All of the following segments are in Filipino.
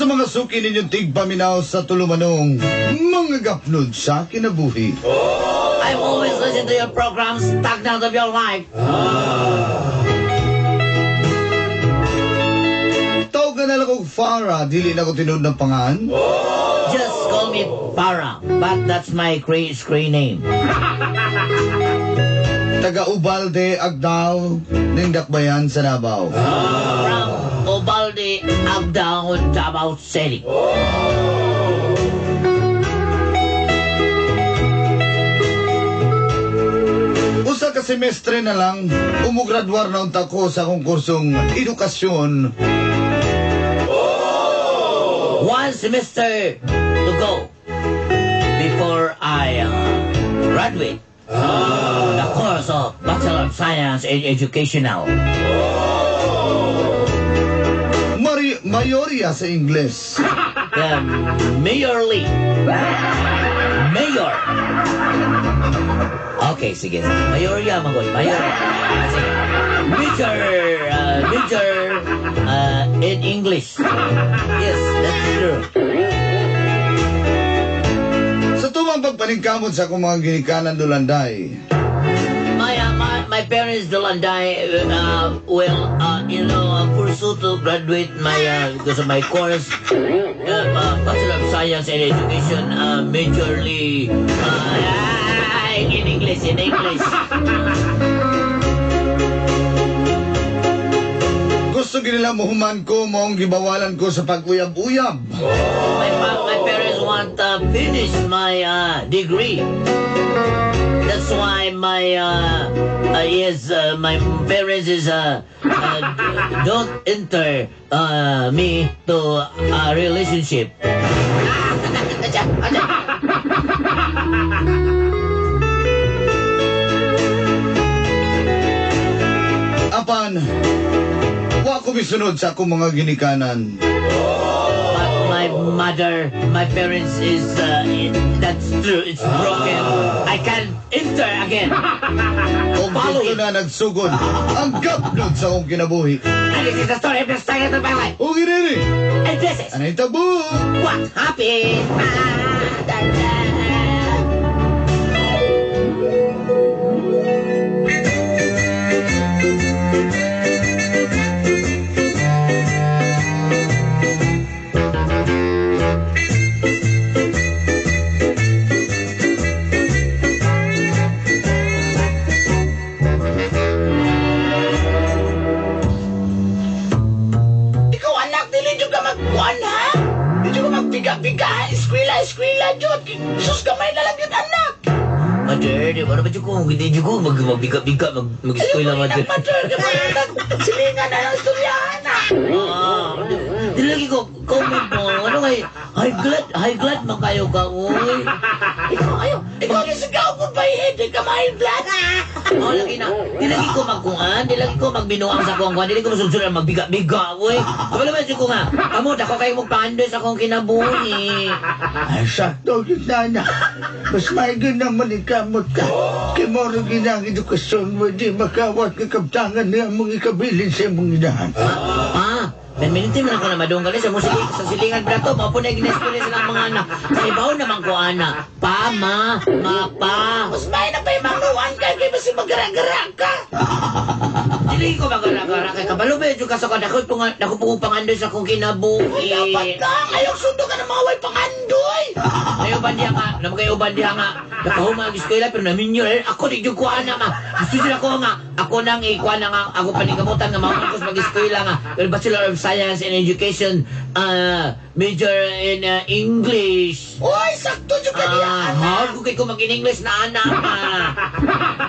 mga suki ninyong tigpaminaw sa tulumanong mga gapnod sa kinabuhi. I've always listened to your programs, Stagnant of Your Life. Tawag na lang kong Farah, dili na ko tinud ng pangan. Just call me Farah, but that's my screen name. Taga Ubalde, Agdao, Nindakbayan sa Davao. From Ubalde, Agdao, Davao City. Usa ka semestre na lang, umugradwar na unta ko sa konkursong edukasyon. One semester to go before I graduate the course of Bachelor of Science in Educational. Mayorya sa Ingles. Mayorly. Mayor. Okay, sige. Mayorya, Magoy. Mayor. Sige. Major in English. Yes, that's true. Sa tumang pagpaningkamot sa akong mga ginikanan Dulanday, My parents, Dolanday, will, pursue to graduate because of my course, Bachelor of Science in Education, majorly, in English. gusto nila muhuman ko maong gibawalan ko sa pag-uyab-uyab. My parents want to finish my degree. That's why my parents is don't enter me to a relationship. Apan, wa ko misunod sa akong mga ginikanan. My parents is, that's true, it's broken. I can't enter again. Kung dito na nagsugod, ang gapnod sa akong kinabuhi. And this is the story of the Stagnant of My Life. O ginini, And this is anay tabo. what happened. Eskwela, Jod. Sus, gamay na lang yun, anak. Mother, di ba naman ko? Hindi ko magbiga-biga, mag-eskwela, mother. Mother, gamay na lang. Silingan na lang, istoryahan na. Di lagi ko, comment mo. Ano kay, high blood man kayo ka, uy. Ikaw yung sigaw ko ba yun? Di ka high blood. Lagi na. Di lagi ko magkuhan, di lagi ko magbinuang sa kuhan, di lagi ko masunsunan magbiga-biga, uy. Kapag naman ko nga, kamot ako kayo magpandoy sa akong kinabuhi. Ay, sakto kita na. Mas maigin naman ikamot ka. Kaya mo rin ginang edukasyon mo, di makawat kakabtangan niya mong ikabilin sa mong inahan. Minti man ako na madunggal sa musik sa silingan brato mo po na gines-experience ng mga anak. Sa ibaw naman ko ana. Pa. Mas may na pa yung mangluan ka kay basi magara-gara ka. Dili ko magara-gara kay kabalo medyo ka sa kadako pangandoy sa kong kinabuhi. Dapat lang ayaw sundo ka ng mga way pangandoy. Ayaw bandiya nga, naman kayo bandiya nga. Nakahuma ang eskwela pero namin yun. Ako di ko ana ma. Gusto sila ko nga. Ako nang ikuha na nga. Ako panigamutan nga mga ko mag-eskwela nga. Pero Bachelor of Science in Education, major in English. Uy, sakto dyan ka niya, anak. Ko kayo mag-in-English na anak.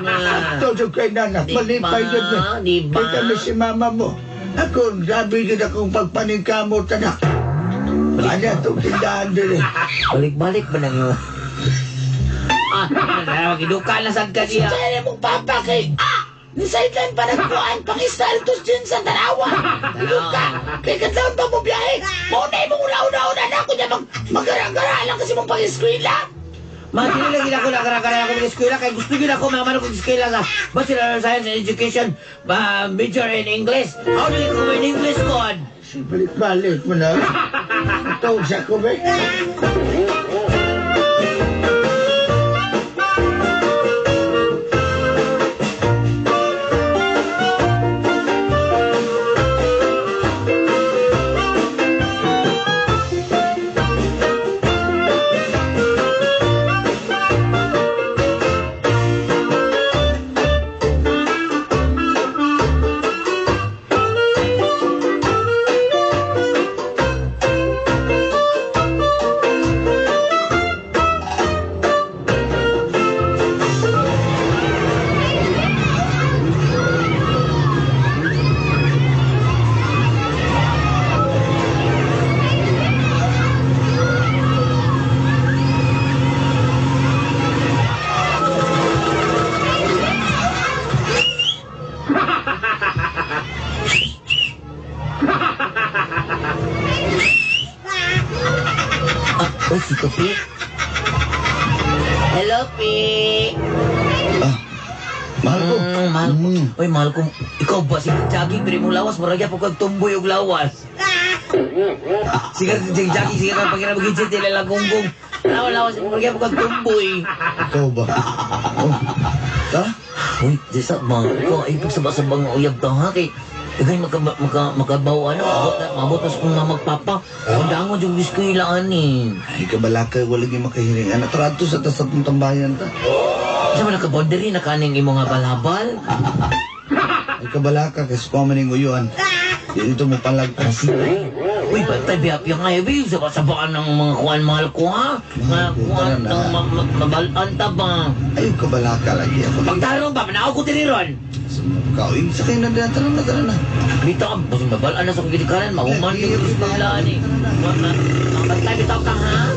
Sakto dyan kay nanak. Malipay yun na. Diba? Kaya kami si mama mo. Ako, grabe din akong pagpaningkamot, anak. Ano itong tindahan din eh. Balik-balik ba nang yun? Magiduka na sad ka niya. Sa'yo mong papa kay... Ni sideline pa nagkuhan, pang-istaltos din sa tanawa. Luka, kay katlaon pa mo biyahe. Maunay mong ulaw-ulaw na anak ko niya mag-gara-gara lang kasi mong pang-eskwela. Dili lagi ako nagara-gara ako ng eskwela kay gusto gyud ako mamano kog eskwela sa Bachelor of Science in Education, major in English. How do you go in English, God? Balik-balik mo na. Tawag siya ko, be. Uy, si Pi. Hello, Pi. Mahal ko. Mahal ko. Uy, mahal ko. Ikaw ba? Sige, jogging. Pili mong lawas. Maragya po kag tumboy og lawas. Sige, jogging. Sige, kag pagkira mag-gitsit. Ilala gonggong. Lawas. Maragya po kag tumboy. Ikaw ba? Oh. Tara. Uy, Jessa, mahal ko. Ay, pagsabasabang nga uyab ka, ha? Kay, ikay makabaw, mabot na sa kong magpapa. Ang dangon yung wish ko ilaan, eh. Ay, kabalaka, wala yung makahiring. Anak, tarato sa tasatong tambayan ta. Isa mo nakaboundary na kaning imo nga balabal? Ay, kabalaka, kasi kumaning uyuan. Dito mo palag. Uy, bantay biyapya nga, Ebi. Sabaan ng mga kuwan mahal ko, ha? Mga kuwan ng mabalaan ta ba? Ay, kabalaka lagi ako. Pagtarong ba? Manakaw ko tiniron. Kawin, sakay na dyan. Tara na. Bito ka, basta mabalaan na sa kagitikaran. Mahuman ka yung gusto nilaan, eh. Bantay, bitaw ka, ha?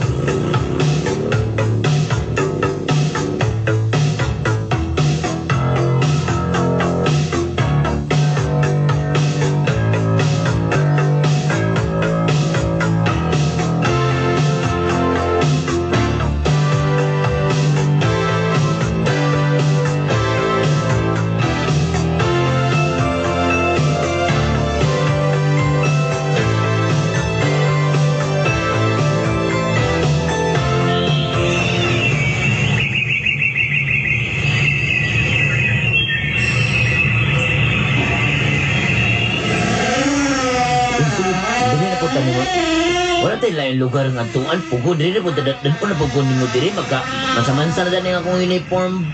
Wala tayo lain lugar nga tuan. Pugo, diri po, dadadad po na pugo ni mo diri. Masamansa na dani akong uniform.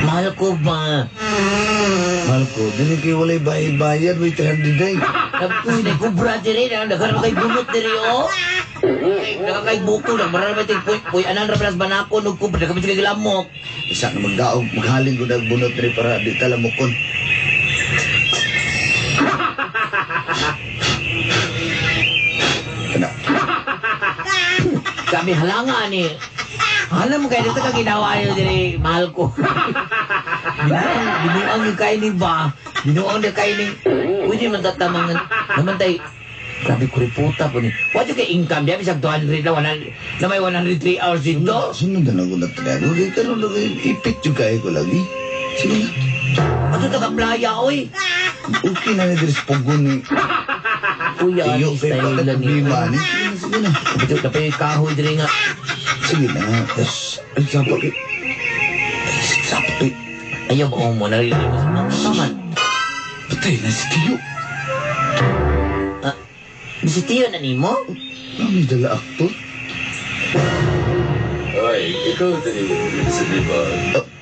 Mahal ko ba? Mahal ko, dili kayo walay bayad, may 300 day. Uy, nagkubra diri. Nagkaroon kay bunot diri, oh. Nakakay buko lang. Marami tayong puy. Anang rapalas ba na ako? Nagkubra. Nagkabit kay lamok. Isa na magdaog, maghalin ko na bunot rin para di talamukon. Kana. Kami halangan eh. Alam mo kayo dito ka ginawa niyo diri, mahal ko. Binuang yung kainin ba? Binuang yung kainin. Pwede man tatamang naman tayo. Grabe ko riputa po ni. What yung kay income? Diyan bisag 200 na may 103 hours dito. Sunod na ako na talaga. Okay, karoon lang kayo. Ipit yung kaya ko lagi. Sige na. Ano ito ka playa, oy? Okay na na diri sa pugon ni. Kuya, Iyo, ni kaya style bakit lang problema ni. ni? Sige na. Kapit ka pa yung kahoy diri nga. Sige na. Yes. Ay, sapak eh. Ay, sapak eh. Ayaw ba mo, narinig mo sa mga kaman. Patay na si Tiyo. Bisitiyo na ni mo? May dala aktor. Oy, ikaw dili sa diba?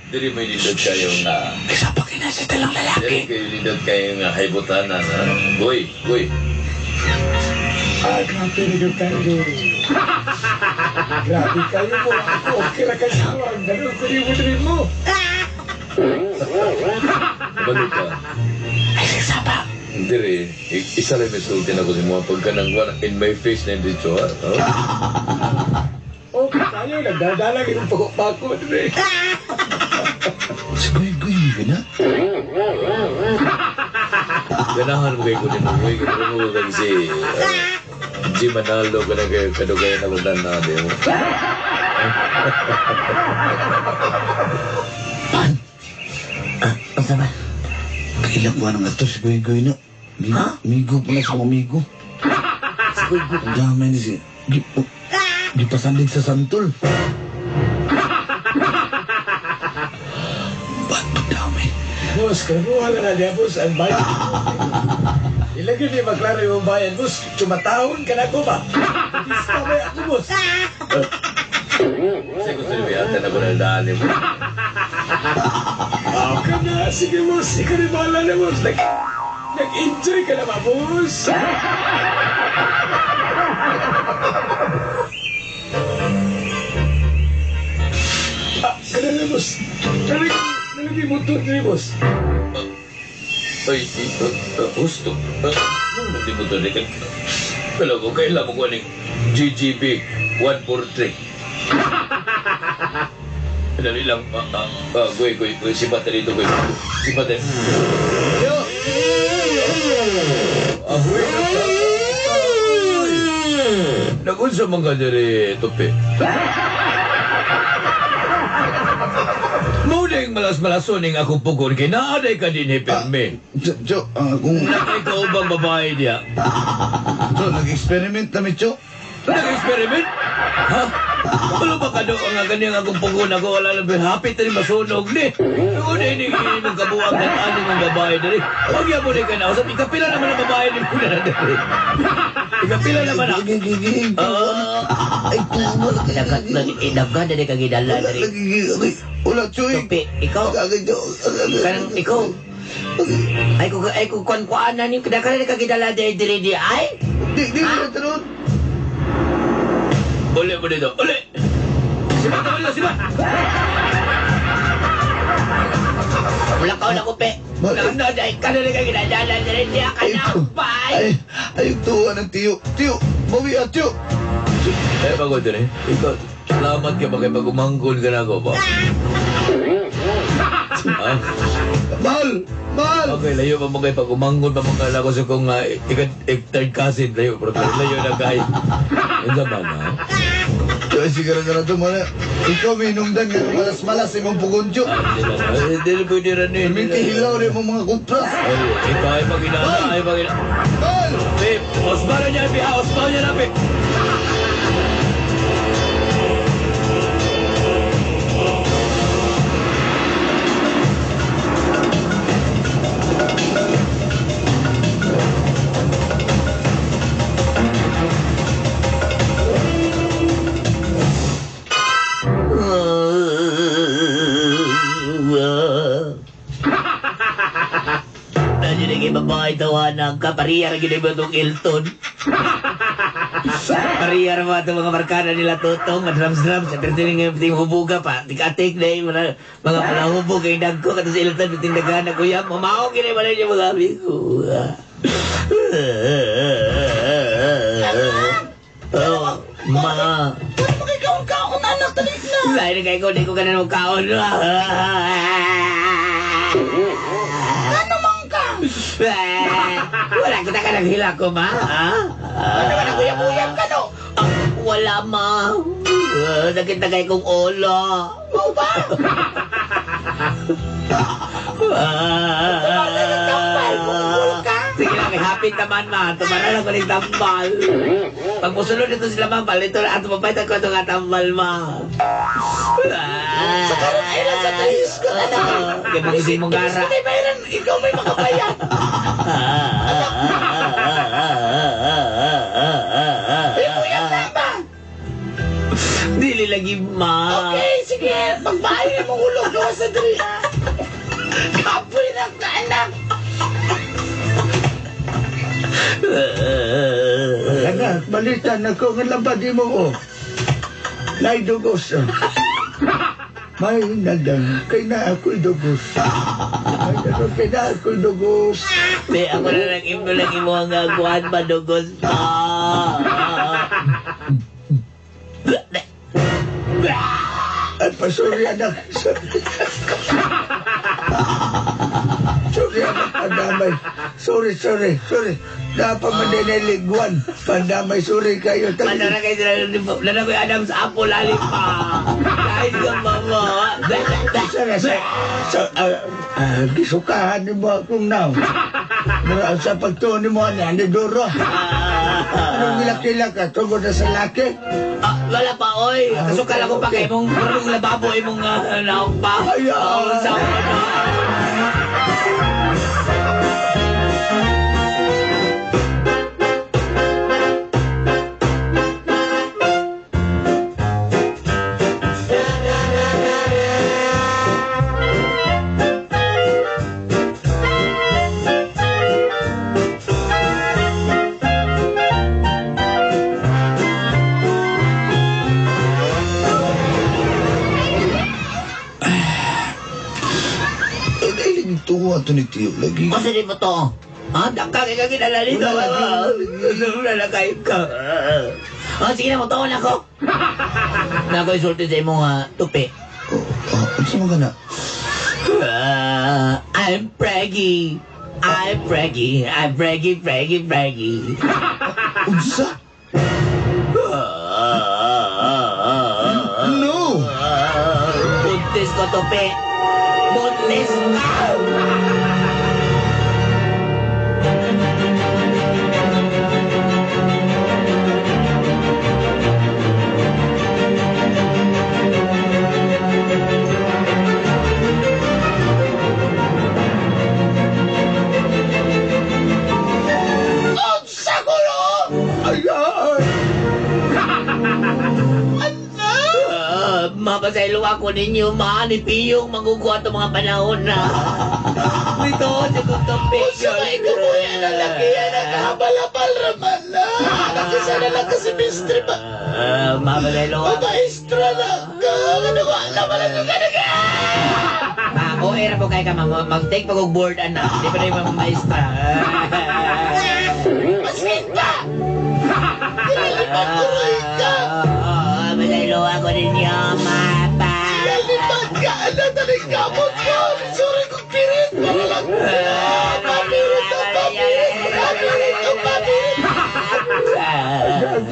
Dili may lidod kayo nga. Ay, sapak eh na si talang Dili lalaki. kayo lidod kayo nga haybutanan ha. Boy. Grabe rin tayo. Grabe kayo mo. Ako, okay na kasawa. Ganun ko rin mo. Balik ka. Ay, si sapak. Dili, isa rin may sultin ako si mo. Pagka nang in my face na dito ha. Okay tayo. Nagdadalang yung pako rin. Si Goy-Goy, hindi na. Ganahan mo kayo ko din mo. Ganahan mo kayo si... G Manalo ka na kayo kadugayan ako na di mo. Ang sama. Kailan ko ng ato si Goy-Goy na. Ha? Migo pa na sa amigo. Si Ang dami ni si... Gipasandig sa santol. Ba't madami? Boss, kanuha na niya, boss, ang bayan. Ilagay niya maklaro yung bayan, boss. Tumatahon ka na ko ba? Istamay ako, boss. Kasi gusto niyo yata na ko na daan mo. Okay na, sige, boss. Ikaw rin bahala na, boss. Nag-enjoy ka na ba, boss? Ganun na, boss. Nalagay mo ito, boss. Ay, gusto. Hindi mo ito, Nick. Kala ko, kailan mo ko ng GGB 143. Dali lang, goy, si Bata dito, goy. Si Bata. Yo! Goy, nagunsa mga diri, Tope. Muling malas-malasoning akong pugod kay naaday ka din Perme. Jo, kung... Nakay ka ubang babae niya. Jo, nag-experiment na mi, Jo. Nag-experiment? Ha? Wala ba ka doon ang ganyan akong pugod ako? Wala lang hapit na rin masunog ni. Noon na hindi mong kabuang ng aning mong babae na rin. Huwag yan mo rin ka na. Usap, ikapila naman ang babae ni Puna na rin. Ikapila naman na. Ay, tumo na Nagkanda na kagidala na rin. Wala, Choy. Tupi, ikaw, kanang ikaw. Ay, kung kuan na niyo, kadakala na kagidala diri di ay? Di na tanong. Uli mo dito. Uli! Sibat na mo sibat! Wala ka na kupi. Nanda dahil ka na kagidala diri di akanapay. Ay, tuwa ng tiyo. Tiyo, bawi at tiyo. Eh, pagod din eh. Ikaw, salamat ka ba kay pag-umangkol ka na ako ba? Ah? Mahal! Okay, layo pa mo kay pag-umangkol pa mo kala ko sa kong third cousin. Layo, pero layo na kahit. Ang zaman, ha? Choy, sigara-gara ito mo na. Ikaw may inungdan nga malas-malas imong pugonjo. Hindi na pwede rin eh. Minti hilaw rin mong mga kumpras. Ikaw ay pag-inana, ay pag-inana. Mahal! Babe, osbaro niya, biha, osbaro niya na, babe. Nandiyo na kayo babae tawanan ka, pariyar gina ba itong Elton? Pariyar ba itong mga markada nila tutong, drums, at rin nga yung hubuga pa, tik-atik na yung mga palahubog kay Dagko, kato si Elton, yung tindagan na kuya, mamaong gina ba na yung mga amigo. Oh, ma. Ano mo kay kaon-kaon, anak, talit na. Lain na kayo ko, di ko ganun ng kaon. Ano man ka? Wala kita ka naghila ko, ma. Ano ka naguyab-uyab ka, no? Wala, ma. Sakit na kayo kong ulo. Oo ba? Tumala ng tambal, bumubul ka. Sige lang, hapit naman, ma. Tumara lang ko ng tambal. Pag musunod ito sila, ma, palito na ato mapaitan ko ito nga tambal, ma. Sa karoon ay lang sa talis ko, anak. Kaya magising mong gara. Sige, mayroon, ikaw may makabayan. Ay, uyab na ba? Dili lagi, ma. Okay, sige. Pagbahay mo ulog gawa sa diri. Kapoy na ka, anak. Anak, balitan ako ng labadi mo ko. Nay dugos. May nadang, kay na ako'y dugos. May nadang, kay na ako'y dugos. Be, ako na nag-imo mo ang gaguhan, madugos pa. At pasuri anak. Sorry anak, pandamay. Sorry. Dapat madiniliguan. Pandamay, sorry kayo. Ano na kayo sila, lalo ko yung Adam sa Apo, lalim pa. Kahit ka, mama. Gisukahan ni mo akong now. Sa pagtuon ni mo, ni Duro. Anong gilakila ka? Tungkol na sa laki? Wala pa, oy. Kasukal ako pa kay mong karong lababo mong naong pa. Ayaw. Sa ano. Tungo ato ni Tiyo lagi. Kasi di mo to. Ha? Dakka kay kaginala nito. Nalagay ka. Sige na mo, taon ako. Na ako isulti sa imong tupi. Ano sa mga na? I'm Preggy. I'm Preggy. I'm Preggy. Unsa? No! Buntis ko tupi. Buntis ka! Mapasaylo ako ninyo, ni Piyong maguguha itong mga panahon na. Ito, sigong topik. Sabay ka mo yan, lalaki yan, nagkahabal-habal raman na. Nakisa na lang kasi mistre ba? Mapasaylo ako. Maestra lang ka, ano ba? Naman ang ganaga! Ako, era po kayo ka, mag-take pag-board, anak. Di pa rin mga maestra. Maskin ka! Kinalipag tuloy ka! Mapasaylo ako ninyo, mapa. Kinalipag ka! Ano taling kamot ko? Sorry kong pirit! Para lang! Papirit ang papirit! Papirit ang papirit!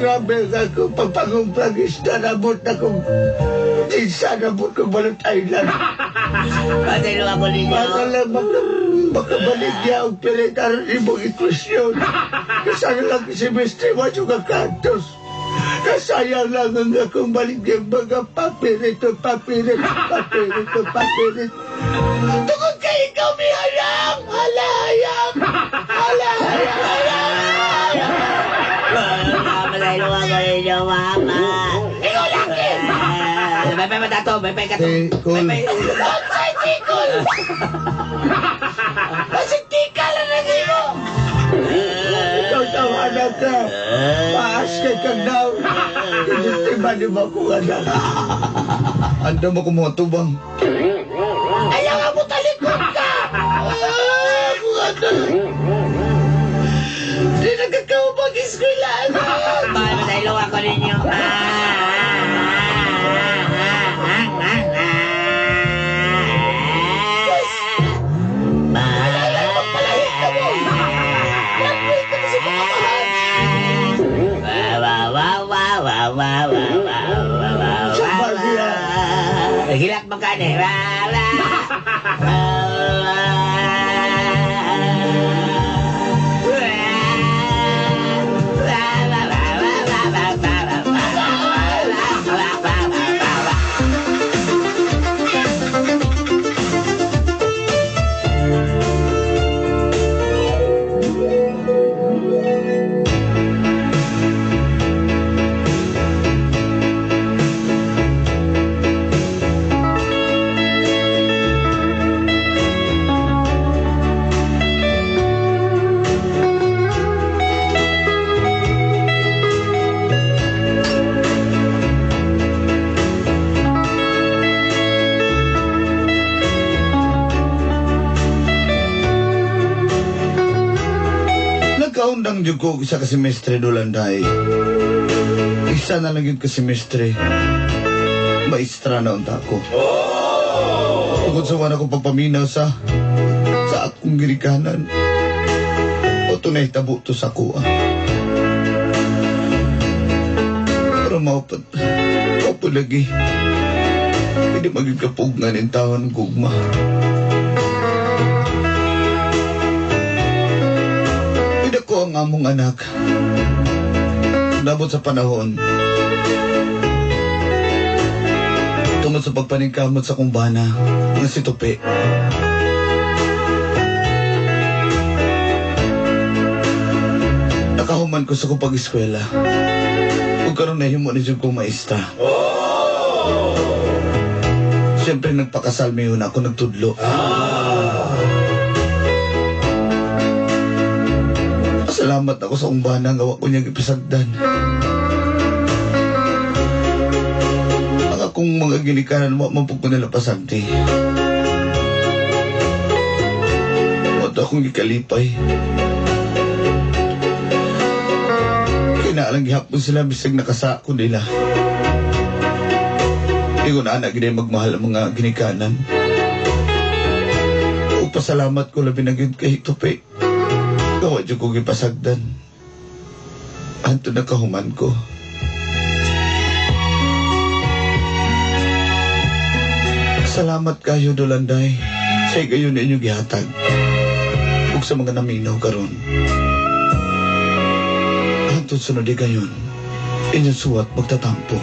Grabe ako pagpangumprag isda na bot na kong tinsa na bot kong balot island. Mapasaylo ako ninyo. Para lang makabalik niya ang pinitaran imong ikusyon. Kasana lang si Mr. Wacho ka kantos. Kasayang lang ang akong balik niyang mga papirit. Tungkol kay ikaw, may hayang! Halayang! Mapasaylo ako ninyo, mama. Ikaw laki! May matato, may kato. Cool. Bansay tikol! Kasi tika lang lagi mo! Ikaw daw anak ka. Paas kay kang daw. Tinitiba ni mo akong anak. Anda mo kung mga tubang. Ayaw nga mo talikod ka! Kung ano? Di nagkakaw mag-eskwela, anak! Mapasaylo ako ninyo, Hilak magkane. Nagkaundang dyan ko isa ka semestre dolanday. Isa na lang yun ka semestre. Maestra na unta ko. Tungkol sa wala ko pagpaminaw sa akong girikanan. O tunay tabo to sa kuha. Pero maupat lagi. Hindi maging kapugngan ng taon ng gugma. Hindi ko ang among anak. Nabot sa panahon, tungod sa pagpaningkamot sa kumbana ng si Tupi. Nakahuman ko sa kong pag-eskwela. Kung karoon na himo ni Jug kong maestra. Siyempre nagpakasal mayon ako nagtudlo. Salamat ako sa umbana nga wa ko niyang ipisagdan. Ang akong mga ginikanan wa man pud ko nila pasagdi. Wa to akong gikalipay. Kinaalang gihapon sila bisag nakasa ko nila. Ingon anak gid magmahal ang mga ginikanan. O pasalamat ko labi na gyud kay Tupi. Kawa dyan ko gipasagdan. Anto na kahuman ko. Salamat kayo, Dolanday. Sa kayo na inyong gihatag. Ug sa mga naminaw karon. Anto sunod di kayon. Inyong suwat magtatampo.